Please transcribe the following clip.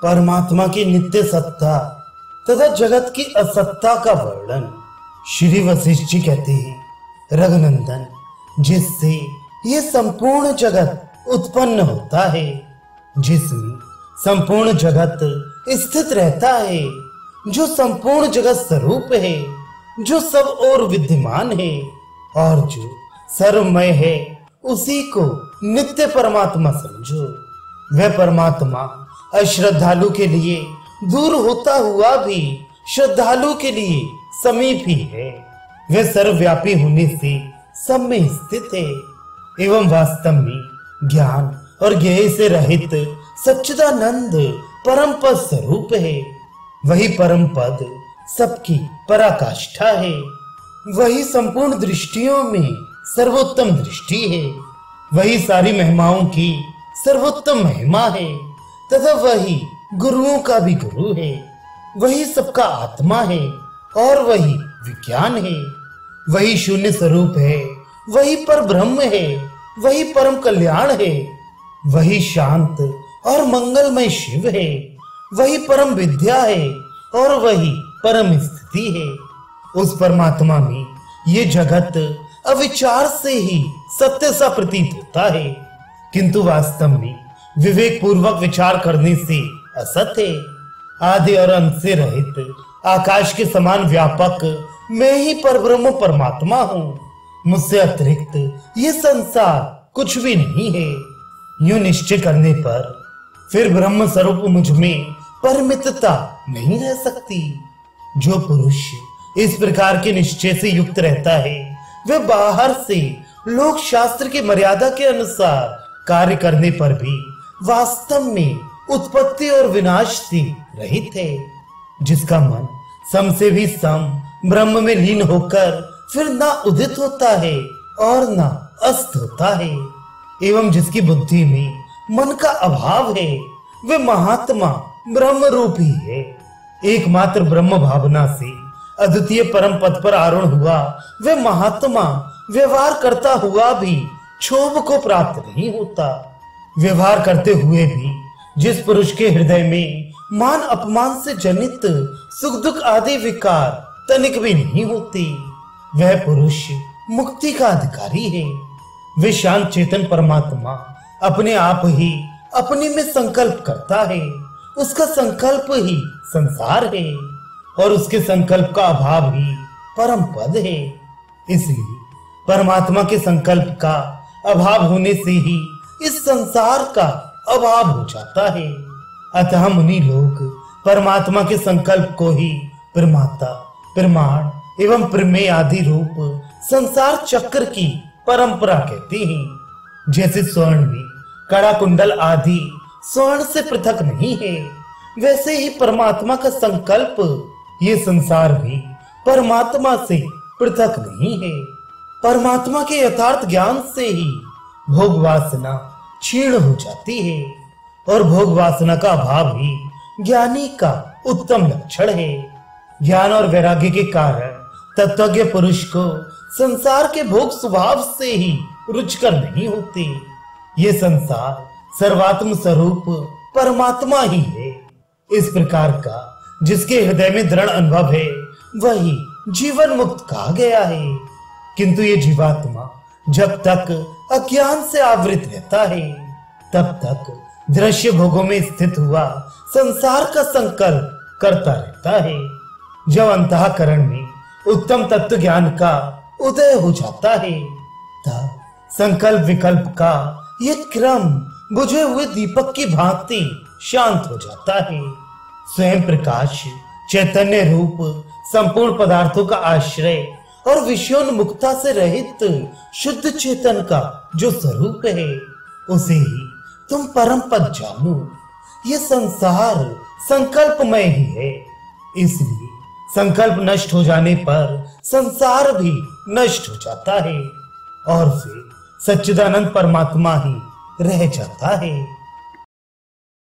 परमात्मा की नित्य सत्ता तथा जगत की असत्ता का वर्णन श्री वशिष्ठ जी कहते हैं, रघुनंदन, जिससे ये संपूर्ण जगत उत्पन्न होता है, जिसमें संपूर्ण जगत स्थित रहता है, जो संपूर्ण जगत स्वरूप है, जो सब और विद्यमान है और जो सर्वमय है, उसी को नित्य परमात्मा समझो। वह परमात्मा अश्रद्धालु के लिए दूर होता हुआ भी श्रद्धालु के लिए समीप ही है। वह सर्वव्यापी होने से सब में स्थित है एवं वास्तव में ज्ञान और ज्ञेय से रहित सच्चिदानंद परम पद स्वरूप है। वही परम पद सबकी पराकाष्ठा है। वही संपूर्ण दृष्टियों में सर्वोत्तम दृष्टि है। वही सारी महिमाओं की सर्वोत्तम महिमा है तथा वही गुरुओं का भी गुरु है। वही सबका आत्मा है और वही विज्ञान है। वही शून्य स्वरूप है, वही पर ब्रह्म है, वही परम कल्याण है। वही शांत और मंगलमय शिव है। वही परम विद्या है और वही परम स्थिति है। उस परमात्मा में ये जगत अविचार से ही सत्य सा प्रतीत होता है, किंतु वास्तव में विवेक पूर्वक विचार करने से असत्य है। आदि और अंत से रहित आकाश के समान व्यापक मैं ही परब्रह्म परमात्मा हूँ। मुझसे अतिरिक्त ये संसार कुछ भी नहीं है। यूं निश्चय करने पर फिर ब्रह्म स्वरूप मुझ में परिमितता नहीं रह सकती। जो पुरुष इस प्रकार के निश्चय से युक्त रहता है, वह बाहर से लोक शास्त्र की मर्यादा के अनुसार कार्य करने पर भी वास्तव में उत्पत्ति और विनाश से रहित है। जिसका मन सम से भी सम ब्रह्म में लीन होकर फिर ना उदित होता है और ना अस्त होता है, एवं जिसकी बुद्धि में मन का अभाव है, वे महात्मा ब्रह्म रूप ही है। एकमात्र ब्रह्म भावना से अद्वितीय परम पद पर आरोहण हुआ वे महात्मा व्यवहार करता हुआ भी क्षोभ को प्राप्त नहीं होता। व्यवहार करते हुए भी जिस पुरुष के हृदय में मान अपमान से जनित सुख दुख आदि विकार तनिक भी नहीं होती, वह पुरुष मुक्ति का अधिकारी है। वे शांत चेतन परमात्मा अपने आप ही अपने में संकल्प करता है। उसका संकल्प ही संसार है और उसके संकल्प का अभाव ही परम पद है। इसलिए परमात्मा के संकल्प का अभाव होने से ही इस संसार का अभाव हो जाता है। अतः मुनि लोग परमात्मा के संकल्प को ही प्रमाता, प्रमाण एवं प्रमेय आदि रूप संसार चक्र की परंपरा कहते हैं। जैसे स्वर्ण में कड़ा कुंडल आदि स्वर्ण से पृथक नहीं है, वैसे ही परमात्मा का संकल्प ये संसार भी परमात्मा से पृथक नहीं है। परमात्मा के यथार्थ ज्ञान से ही भोग वासना क्षीण हो जाती है और भोग वासना का अभाव ही ज्ञानी का उत्तम लक्षण है। ज्ञान और वैराग्य के कारण तत्वज्ञ पुरुष को संसार के भोग स्वभाव से ही रुचकर नहीं होते। ये संसार सर्वात्म स्वरूप परमात्मा ही है। इस प्रकार का जिसके हृदय में दृढ़ अनुभव है, वही जीवन मुक्त कहा गया है। किंतु ये जीवात्मा जब तक अज्ञान से आवृत रहता है, तब तक दृश्य भोगों में स्थित हुआ संसार का संकल्प करता रहता है। जब अंतःकरण में उत्तम तत्व ज्ञान का उदय हो जाता है, तब संकल्प विकल्प का ये क्रम बुझे हुए दीपक की भांति शांत हो जाता है। स्वयं प्रकाश चैतन्य रूप संपूर्ण पदार्थों का आश्रय और विषयोन्मुक्ता से रहित शुद्ध चेतन का जो स्वरूप है, उसे ही तुम परम पद जानो। ये संसार संकल्पमय ही है, इसलिए संकल्प नष्ट हो जाने पर संसार भी नष्ट हो जाता है और फिर सच्चिदानंद परमात्मा ही रह जाता है।